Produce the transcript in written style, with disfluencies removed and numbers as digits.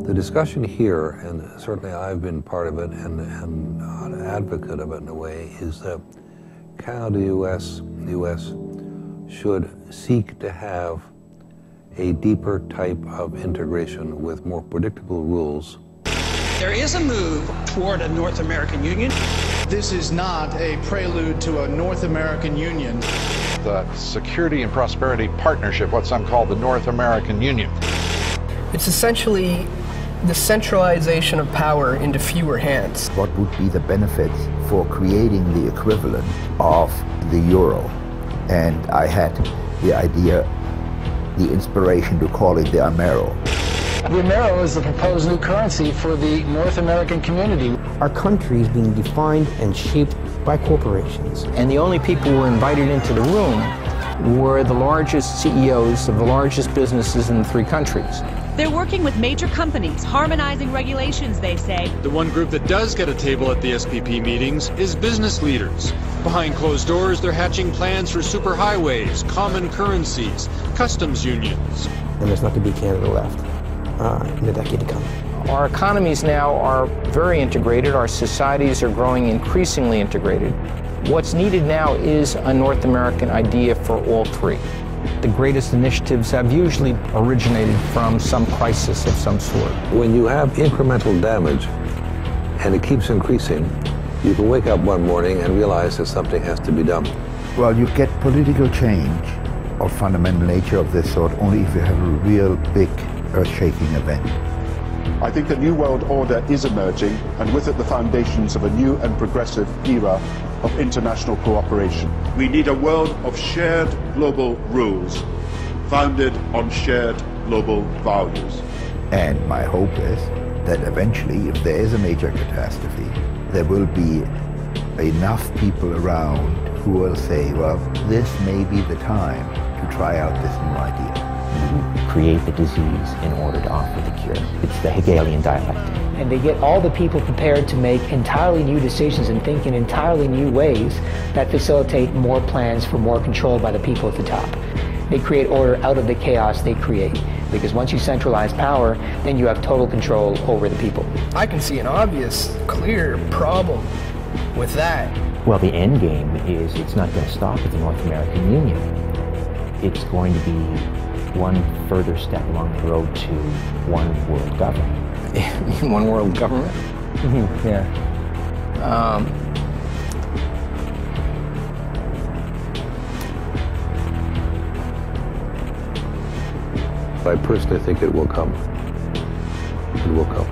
The discussion here, and certainly I've been part of it and an advocate of it in a way, is that Canada, the US should seek to have a deeper type of integration with more predictable rules. There is a move toward a North American Union. This is not a prelude to a North American Union. The Security and Prosperity Partnership, what some call the North American Union. It's essentially the centralization of power into fewer hands. What would be the benefits for creating the equivalent of the euro? And I had the idea, the inspiration to call it the Amero. The Amero is the proposed new currency for the North American community. Our country is being defined and shaped by corporations. And the only people who were invited into the room were the largest CEOs of the largest businesses in the three countries. They're working with major companies, harmonizing regulations, they say. The one group that does get a table at the SPP meetings is business leaders. Behind closed doors, they're hatching plans for superhighways, common currencies, customs unions. And there's not going to be Canada left in the decade to come. Our economies now are very integrated. Our societies are growing increasingly integrated. What's needed now is a North American idea for all three. The greatest initiatives have usually originated from some crisis of some sort. When you have incremental damage and it keeps increasing, you can wake up one morning and realize that something has to be done. Well, you get political change of fundamental nature of this sort only if you have a real big earth-shaking event. I think a new world order is emerging, and with it the foundations of a new and progressive era of international cooperation. We need a world of shared global rules, founded on shared global values. And my hope is that eventually, if there is a major catastrophe, there will be enough people around who will say, well, this may be the time to try out this new idea. You create the disease in order to offer the cure. It's the Hegelian dialectic. And they get all the people prepared to make entirely new decisions and think in entirely new ways that facilitate more plans for more control by the people at the top. They create order out of the chaos they create. Because once you centralize power, then you have total control over the people. I can see an obvious, clear problem with that. Well, the end game is it's not going to stop at the North American Union. It's going to be one further step along the road to one world government. One world government? Yeah. I personally think it will come. It will come.